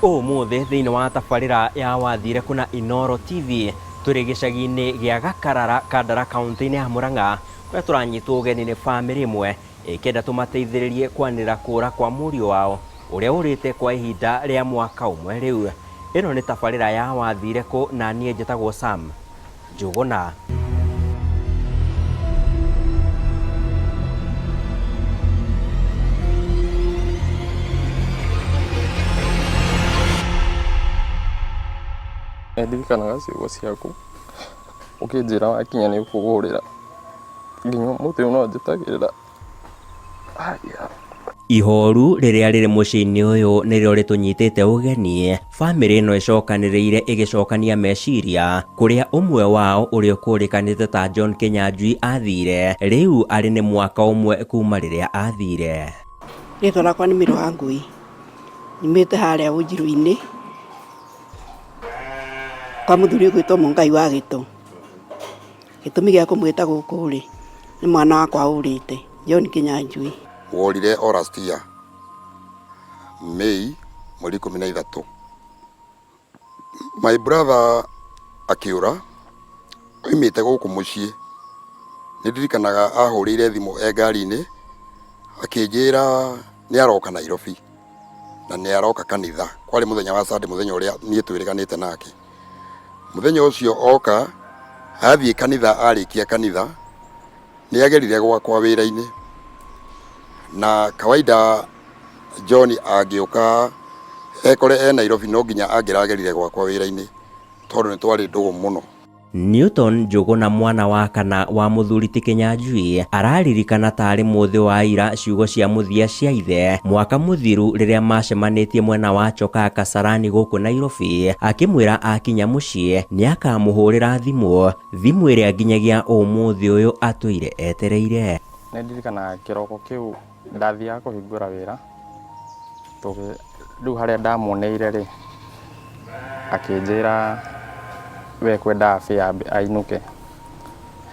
Umuthi thiini wa tabarira ya Wathire kuna Inoro TV turi gicagi-ini gia Gakarara Kandara kaunti-ini ya Murang'a kuria turanyitwo ugeni ni family imwe ikenda tumateithiririe kwanira kura kwa murio wao uria urite kwa ihinda ria mwaka umwe riu. Ino ni tabarira ya Wathire ku na nie njitagwo Sam Njuguna. Ndirikanaga ciugo ciaku ukinjira wakinya ni ukugurira nginya muti uno njitagirira Ihoru riria riri muciini uyu nirio ritunyitite ugeni. Family ino icokaniriire igicokania meciria kuria umwe wao uria ukurikanite ta John Kinyanjui athire riu ari ni mwaka umwe kuma riria athire. Ritwa rakwa ni Miro wa Ngui, nimite haria Unjiru-ini kwa muthuri ugwitwo Mungai wa Gitu. Gitumi gia kumwita guku ri ni mwana wakwa urite John Kinyanjui. Worire last year May mweri 13. My brother akiura oimite guku mucii. Nindirikanaga ahurire thimu ngari-ini akinjira ni aroka Nairobi na ni aroka kanitha. Kwari muthenya wa Sunday, muthenya uria nie twiriganite nake. Muthenya ucio oka athie kanitha, arikia kanitha ni agerire gwakwa wira-ini na kawaida John agioka ekore Nairobi no nginya angiragerire gwakwa wira-ini tondu ni twari ndugu muno. Newton Njuguna mwana wa kana wa muthuri ti Kinyanjui araririkana tari muthi wa ira ciugo cia muthia cia ithe mwaka muthiru riria macemanitie mwena wa Choka Kasarani guku Nairobi, akimwira akinya mucii ni akamuhurira thimu iria nginyagia umuthi uyu atuire etereire. Nindirikana kiroko kiu ndathia kuhingura wira riu haria ndamuoneire ri akinjira we kwenda afya ainuke.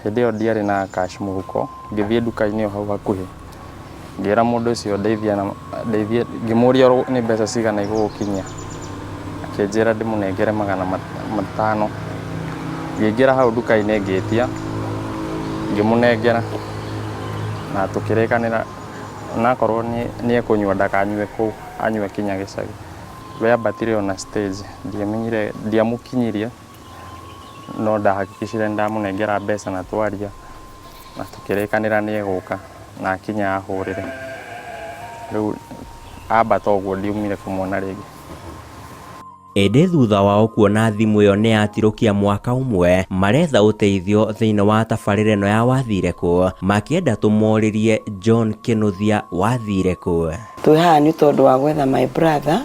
Hindi iyo ndiari na cash muhuko, ngithie nduka-ini o hau hakuhi ngira mundu ucio ndeithie ngimuria ni mbeca cigana igukinyia. Akinjira ndimunengere 500. Ngingira hau nduka-ini ngitia ngimunengera na tukirikanira nakorwo ni ekunyua ndakanyue kuu anyue kinya gicagi. We ambatire ona stage ndiamenyire ndiamukinyirie no ndahakikishire ndamunengera mbeca na twaria na tukirikanira ni eguka na akinya ahurire. Riu ambata uguo ndiumire kumwona ringi. Ende thutha wao kuona thimu iyo ni yatirukia mwaka umwe maretha uteithio thiini wa tabarira ino ya Wathire ku makienda tumoririe John Kinuthia Wathire ku. Twi haha ni tondu wa gwetha my brother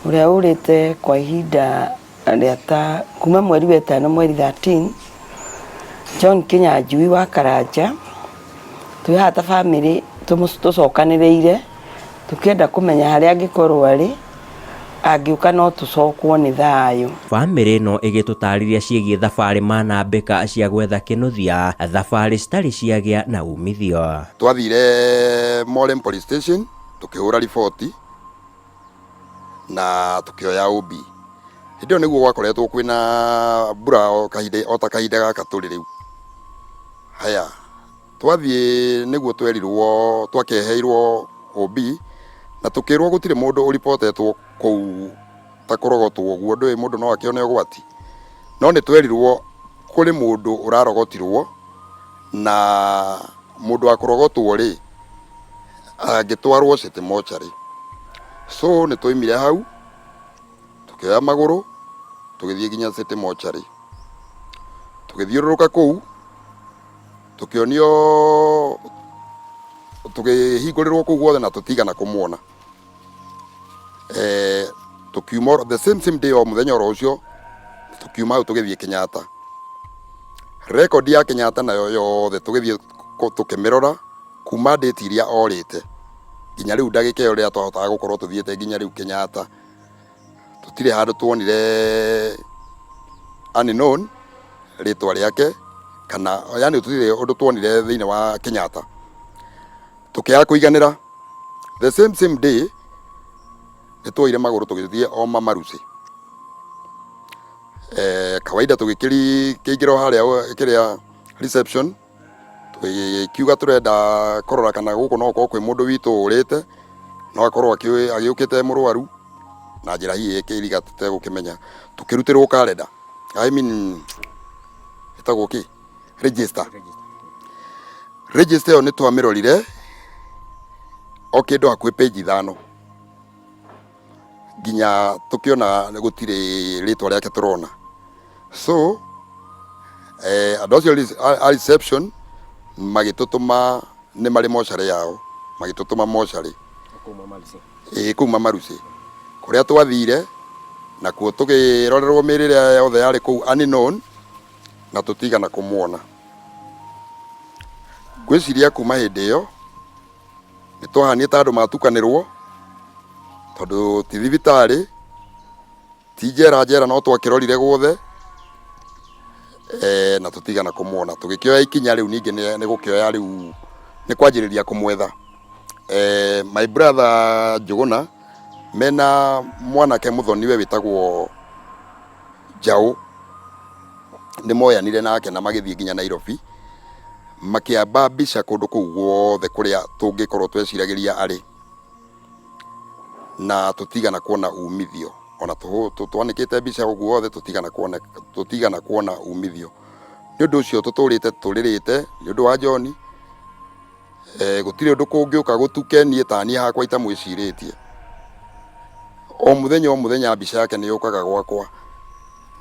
uria urite kwa ihinda ria ta kuma mweri wa 5 mweri 13. John Kinyanjui wa Karanja. Twi haha ta family tucokaniriire tukienda kumenya haria angikorwo ari agiuka no tucokwo ni thayu. Family ino igitutariria ciegie thabari manambika cia gwetha Kinuthia, thabari citari ciagia na umithio. Twathire Molen Police Station tukihura riboti na tukioya OB. Hindi niguo gwakoretwo kwina mbura o kahinda gaka turi riu. Haya twathie niguo twerirwo twakeheirwo OB na tukirwo gutire mundu uripotetwo kou takorogotwo guo ndui mundu no akione ugwati. No ni twerirwo kuri mundu urarogotirwo na mundu akorogotwo ri agitwarwo City Mortuary. So ni twoimire hau tukioya maguru tugithie nginya City Mortuary. Tugithiururuka kou tukionio tukihingurirwo kou guothe na tutigana kumwona. Tukiuma the same day o muthenya oro ucio tukiuma hau tugithie Kenyatta. Record ya Kenyatta nayo yothe tugithie tukimirora kuma date iria orite nginya riu ndagika iyo ria twahotaga gukorwo tuthiete nginya riu Kenyatta. Tutire handu tuonire unknown ritwa riake kana yani tutire undu tuonire thiini wa Kenyatta. Tukiya kuiganira the same day nitwoire maguru tugithie o Mamarusi kawaida tugikiingiro haria kiria reception tugikiuga turenda korora kana guku no ko kwi mundu witu urite no akorwo agiukite murwaru na njira hii ikiriga tutegukimenya tukirutirwo kalenda I mean itago ki register yo ni twamirorire okindu hakwi page 5 ginya tukiona gutire ritwa riake turona so adocio reception magitutuma ni mari mochari yao magitutuma mochari kuma Marusi kuria twathire na kuo tugirorerwo mirire yothe yari kuu unknown na tutigana kumuona gwiciria kuma hindi iyo nitwahanie ta andu matukanirwo tondu ti thibitari ti njera no twakirorire guothe na tutigana kumuona tugikioya ikinya riu ningi ni gukioya riu ni kwanjiriria kumwetha my brother Njuguna mena mwanake muthoniwe witagwo Jau ni moyanire nake na magithie nginya Nairobi makiamba mbica kundu kuu guothe kuria tungikorwo tweciragiria ari na tutigana kuona umithio ona twanikite mbica guothe tutigana kuona umithio ni undu ucio tuturirite ni undu wa John gutire undu kungiuka gutukenie tani hakwa itamwiciritie o muthenya mbica yake ni yukaga gwakwa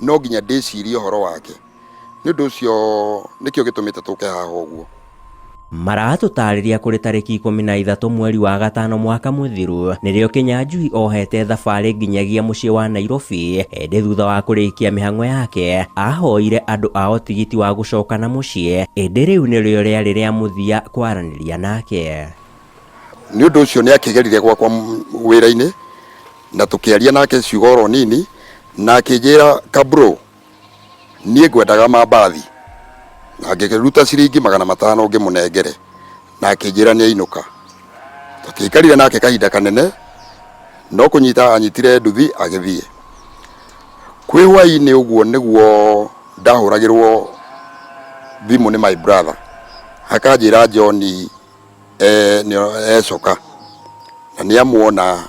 no nginya ndicirie uhoro wake ni undu ucio nikio gitumite tuke haha uguo maratutariria kuri tariki 13 mweri wa gatano mwaka muthiru nirio Kinyanjui ohete thabari nginyagia mucii wa Nairobi ende thutha wa kurikia mihango yake ahoire andu ao tigiti wa gucoka na mucii ende riu nirio riari ria muthia kwaraniria nake ni undu ucio ni akigerire gwakwa wira-ini na tukiaria nake ciugoro nini na akijira kabro nie ngwendaga mabathi na ngiruta ciringi 500 ngimunengere na akijira ni ainuka tukikarire nake kahinda kanene no kunyita anyitire nduthi agithie kwi hwai-ini uguo niguo ndahuragirwo thimu ni my brother akanjira John ni ecoka na ni amuona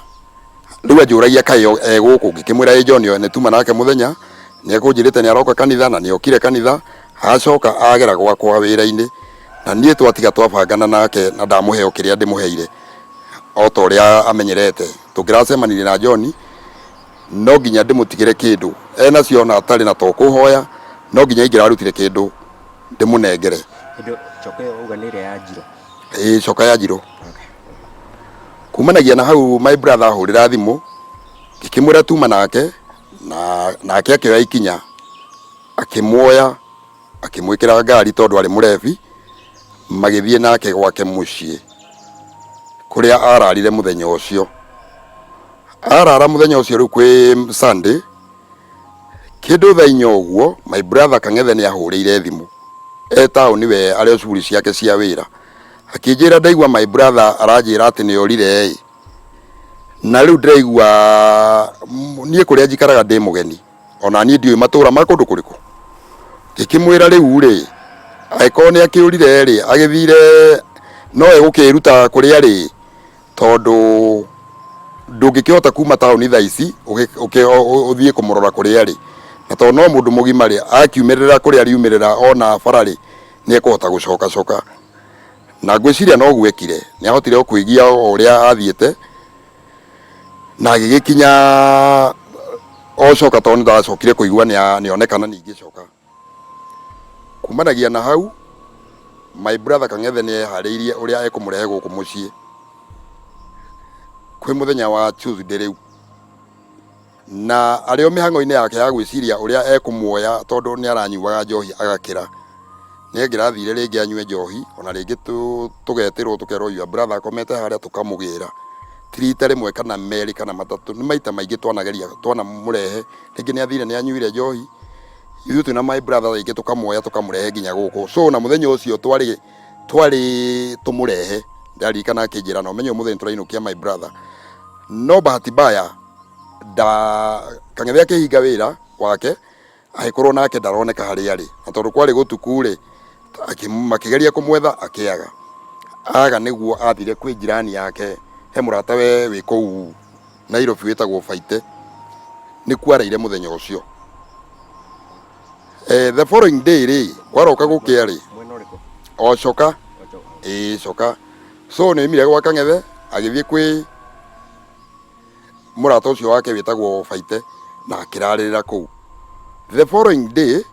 riu ajuragia kayo guku ngikimwira John ni tuma nake muthenya ni akunjirite ni aroka kanitha na ni okire kanitha acoka agera gwakwa wira-ini na nie twatiga twabangana nake na ndamuheo kiria ndimuheire o ta uria amenyerete tukiracemanirie na John no nginya ndimutigire kindu ena ciona atari na to kuhoya no nginya ingirarutire kindu ndimunengere choka uganire ya Njiro choka ya Njiro kumanagia na hau my brother ahurira thimu ngikimwira tuma nake na nake akioya ikinya akimwoya akimwikira ngari tondu ari murevi magithie nake gwake mucii kuria ararire muthenya ucio arara muthenya ucio riu kwi Sunday kindu thainyo uguo my brother Kang'ethe ni ahurire thimu tauni we ari cuguri ciake cia wira akijira ndaigua my brother aranjira ati ni orire na riu ndaigua nie kuria njikaraga ndi mugeni ona nie ndiui matura ma kundu kuriku ngikimwira riu ri aiko ni akiurire ri agithire no egukiruta kuria ri tondu ndungikihota kuma tauni thaa ici uthie kumurora kuria ri na to no mundu mugima ri akiumirira kuria riumirira ona barari ni ekuhota gucoka na ngwiciria no gwekire ni ahotire okwigia uria athiete na gigikinya ocoka tondu ndacokire kuigua ni onekana ningicoka kumanagia na hau my brother Kang'ethe ni ehariirie uria ekumurehe guku mucii kwi muthenya wa Tuesday riu na ario mihango-ini yake ya gwiciria uria ekumuoya tondu ni aranyuaga njohi agakira ni ngirathire ringi anyue njohi ona ringi tugetirwo tukerwo your brother akomete haria tukamugira tirita rimwe kana meri kana matatu ni maita maingi twanageria twana murehe ringi ni athire ni anyuire njohi ithu tuna my brother ringi tukamuoya tukamurehe nginya guku so na muthenya ucio twari tumurehe ndarikana akijira no menyo muthenya turainukia my brother no bahati baya Kang'ethe akĩhinga wĩra wake agĩkorwo nake ndaroneka harĩa arĩ, na tondũ kwarĩ gũtuku rĩ, makĩgeria kũmwetha akĩaga. Aga nĩguo athire kwĩ njirani yake, he mũrata we wĩ kũu Nairobi wĩtagwo Baite, nĩkuo araire mũthenya ũcio. The following day rĩ, kwaroka gũkĩa rĩ, o Coka, Coka, so nĩ oimire gwa Kang'ethe agĩthiĩ kwĩ mũrata ũcio wake wĩtagwo Baite na akĩrarĩrĩra kũu. The following day,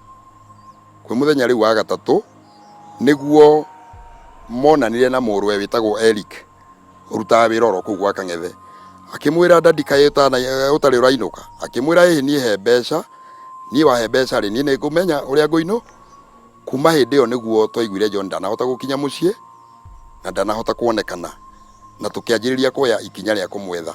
kwĩ mũthenya rĩu wa gatatũ, nĩguo monanire na mũrũwe wĩtagwo Eric ũrutaga wĩra oro kũu gwa Kang'ethe, akĩmwĩra dadi kaĩ ũtarĩ ũrainũka, akĩmwĩra ĩ niĩ he mbeca, niĩ wahe mbeca rĩ, niĩ nĩngũmenya ũrĩa ngũinũ. Kuma hĩndĩ ĩyo nĩguo twaiguire John ndanahota gũkinya mũciĩ na ndanahota kuonekana, na tũkĩanjĩrĩria kuoya ikinya rĩa kũmwetha.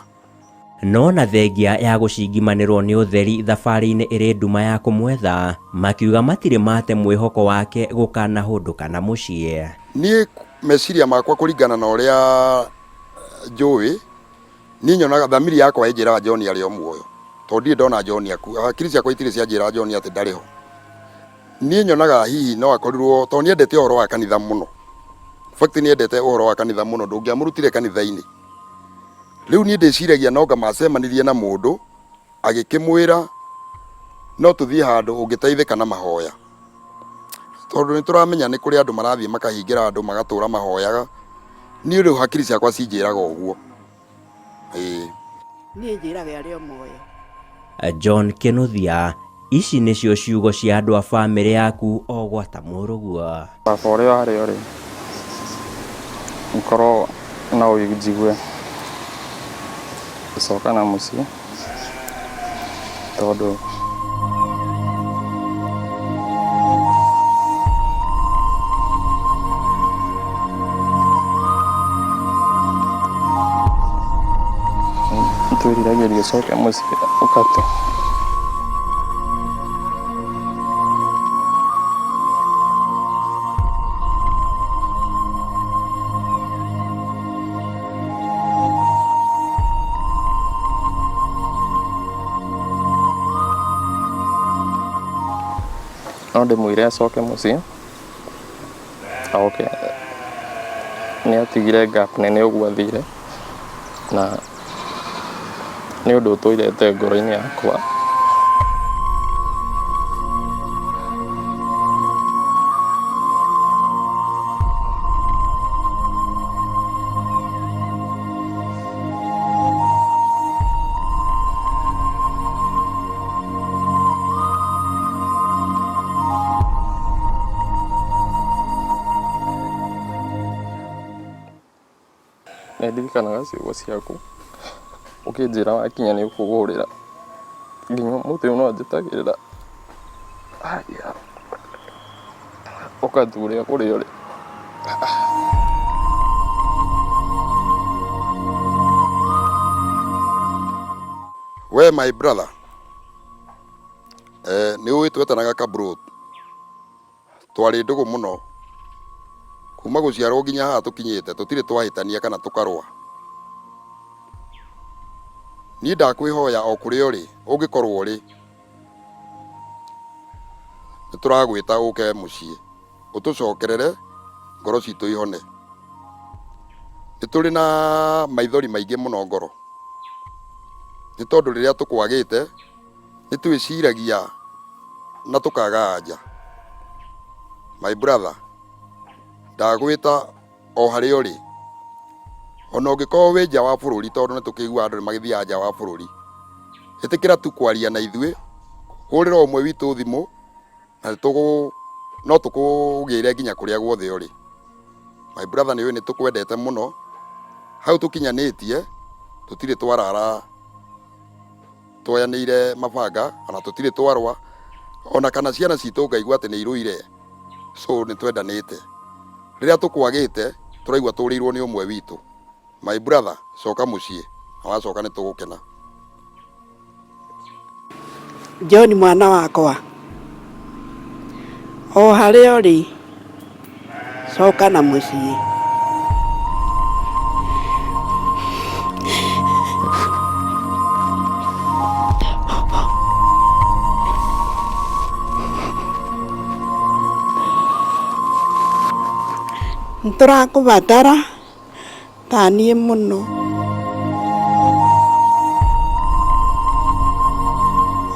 No na thengia ya gũcingimanĩrwo nĩ ũtheri thabarĩ-inĩ ĩrĩ nduma ya kũmwetha, makiuga matirĩ mate mwĩhoko wake gũkanahũndũka na mũciĩ. Niĩ meciria makwa kũringana na ũrĩa njũĩ, niĩ nyonaga thamiri yakwa ĩnjĩraga John arĩ o muoyo, tondũ ndirĩ ndona John hakiri ciakwa itirĩ cianjĩra John atĩ ndarĩ ho. Niĩ nyonaga hihi no akorirwo, tondũ nĩendete ũhoro wa kanitha mũno, fact nĩendete ũhoro wa kanitha mũno, ndũngĩamũrutire kanitha-inĩ. Rĩu niĩ ndĩciragia noga macemanirie na mũndũ agĩkĩmwĩra no tũthiĩ handũ ũngĩteithĩka na mahoya, tondũ nĩtũramenya nĩ kũrĩ andũ marathiĩ makahingĩra andũ magatũra mahoyaga. Niĩ rĩu hakiri ciakwa cinjĩraga ũguo. Niĩ njĩraga arĩ o muoyo. John Kĩnuthia, ici nĩcio ciugo cia andũ a bamĩrĩ yaku o gwata mũrũguo. Baba ũrĩa harĩ ũrĩ ũkorwo na ũnjigue gũcoka na mũciĩ, tondũ twĩriragĩria ũcoke mũciĩ ũkate. No ndĩmwĩre acoke mũciĩ, oke nĩatigire gap nene ũguo athire, na nĩ ũndũ ũtũirete ngoro-inĩ yakwa. Nĩndirikanaga ciugo ciaku ũkĩnjĩra wakinya nĩ ũkũgũrĩra, nginya mũtĩ ũyũ no njĩtagĩrĩra ũkaturĩra kũrĩa ũrĩ. We my brother, nĩ ũĩ twetanaga Kabro, twarĩ ndũgũ mũno, kuma gũciarwo nginya haha tũkinyĩte tũtirĩ twahĩtania kana tũkarũa. Niĩ ndakwĩhoya o kũrĩa ũrĩ, ũngĩkorwo ũrĩ, nĩtũragwĩta ũke mũciĩ ũtũcokerere ngoro citũ ihone. Nĩtũrĩ na maithori maingĩ mũno ngoro, nĩ tondũ rĩrĩa tũkwagĩte nĩtwĩciragia na tũkaga anja. My brother, ndagwĩta o harĩa ũrĩ, ona ũngĩkorwo wĩ nja wa bũrũri, tondũ nĩtũkĩiguaga andũ nĩmagĩthiaga nja wa bũrũri, ĩtĩkĩra tu kwaria na ithuĩ, hũrĩra ũmwe witũ thimũ, na no tũkũgĩre nginya kũrĩa guothe ũrĩ. My brother, nĩũĩ nĩtũkwendete mũno, hau tũkinyanĩtie tũtirĩ twarara twoyanĩire mabanga, ona tũtirĩ twarũa, ona kana ciana citũ ngaigua atĩ nĩirũire, so nĩtwendanĩte. Rĩrĩa tũkwagĩte tũraigua tũrĩirwo nĩ ũmwe witũ. My brother, coka mũciĩ, na wacoka nĩtũgũkena. John mwana wakwa, o harĩa ũrĩ, coka na mũciĩ. tũrakũbatara ta niĩ mũno.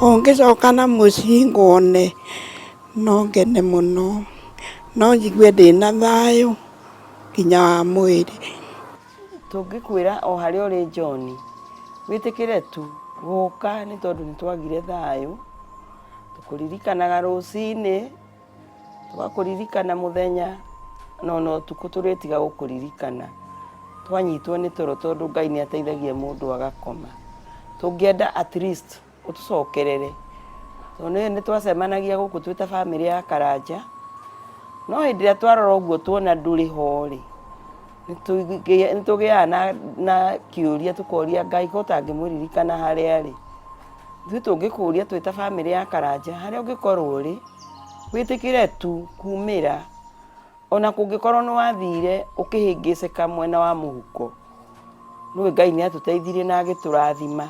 Ũngĩcoka na mũciĩ ngone no ngene mũno, no njigue ndĩna thayũ nginya wa mwĩrĩ. Tũngĩkwĩra o harĩa ũrĩ John, wĩtĩkĩre tu gũka nĩ tondũ nĩ twagire thayũ, tũkũririkanaga rũcinĩ, tũgakũririkana mũthenya, no ũtukũ tũrĩtiga gũkũririkana. Twanyitwo nĩ toro tondũ Ngai nĩ ateithagia mũndũ agakoma. Tũngĩenda at least ũtũcokerere. Tondũ nĩ twacemanagia gũkũ twĩ ta bamĩrĩ ya Karanja, no hĩndĩ ĩrĩa twarora ũguo tuona ndũrĩ ho-rĩ, nĩ tũgĩaga na kĩũria tũkoria Ngai ko ũtangĩmũririkana harĩa arĩ. Ithuĩ tũngĩkũria twĩ ta bamĩrĩ ya Karanja, harĩa ũngĩkorwo ũrĩ, wĩtĩkĩre tu kumĩra. Ona kũngĩkorwo nĩ wathire ũkĩhĩngĩcĩka mwena wa mũhuko, nĩwe Ngai nĩ atũteithirie na agĩtũrathima.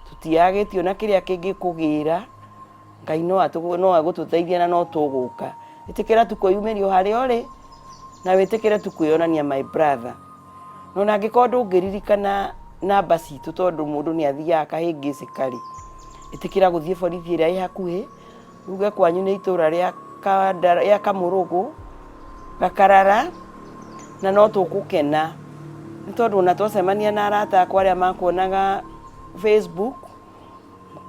Tũtiagĩtio na kĩrĩa kĩngĩkũgĩra, Ngai no agũtũteithia na no tũgũka. Wĩtĩkĩra tu kwĩyumĩria harĩa ũrĩ, na wĩtĩkĩre tu kwĩyonania my brother. No na angĩkorwo ndũngĩririkana namba citũ tondũ mũndũ nĩ athiaga akahĩngĩcĩka-rĩ, ĩtĩkĩra gũthiĩ borithi ĩrĩa ĩ hakuhĩ, uge kwanyu nĩ itũra rĩa Kamũrũgũ, Gakarara, na no tũgũkena. Nĩ tondũ ona twacemania na arata akwa arĩa makuonaga Facebook,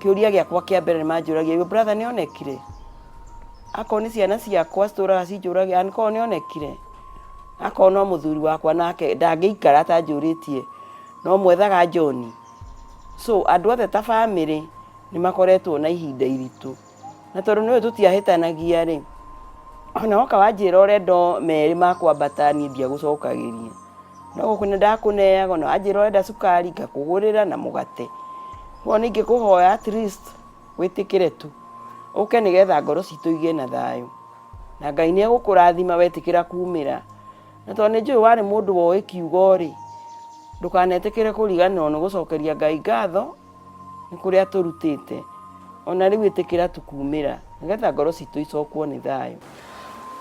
kĩũria gĩakwa kĩa mbere nĩ manjũragia, your brother nĩ onekire? Akorwo nĩ ciana ciakwa citũraga cinjũragia, akorwo nĩ onekire? Akorwo no mũthuri wakwa nake ndangĩikara atanjũrĩtie, no mwethaga John. So andũ othe ta bamĩrĩ nĩ makoretwo na ihinda iritũ. Na tondũ nĩwe tũtiahĩtanagia-rĩ, ona woka wanjĩra ũrenda merĩ makwambata niĩ ndiagũcokagĩria. No gũkũ nĩ ndakũneaga, ona wanjĩra ũrenda cukari ngakũgũrĩra na mũgate. Koguo nĩ ingĩkũhoya at least wĩtĩkĩre tu ũke nĩgetha ngoro citũ igĩe na thayũ. Na Ngai nĩ egũkũrathima wetĩkĩra kumĩra. Na tondũ nĩ njũĩ warĩ mũndũ woĩ kiugo-rĩ, ndũkanetĩkĩre kũriganĩrwo nĩ gũcokeria Ngai ngatho nĩ kũrĩa tũrutĩte. Ona rĩu ĩtĩkĩra tu kumĩra nĩgetha ngoro citũ icokwo nĩ thayũ.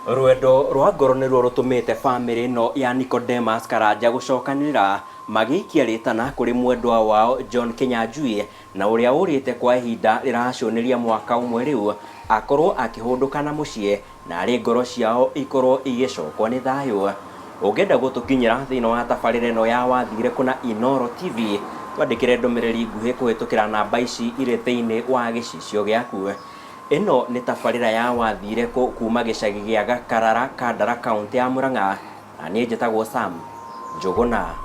Rwendo rwa ngoro nĩruo rũtũmĩte bamĩrĩ ĩno ya Nicodemus Karanja gũcokanĩrĩra magĩikia rĩtana kũrĩ mwendwa wao John Kĩnyanjui, na ũrĩa ũrĩte kwa ihinda rĩracũnĩria mwaka ũmwe rĩu akorwo akĩhũndũka na mũciĩ na arĩ ngoro ciao ikorwo igĩcokwo nĩ thayũ. Ũngĩenda gũtũkinyĩra thĩinĩ wa tabarĩra ĩno ya Wathire kuna Inooro TV, twandĩkĩre ndũmĩrĩri nguhĩ kũhĩtũkĩra namba ici irĩ thĩinĩ wa gĩcicio gĩaku. Ĩno nĩ tabarĩra ya Wathire kuma gĩcagi gĩa Gakarara, Kandara, kaunti ya Murang'a, na niĩ njĩtagwo Sam Njũgũna.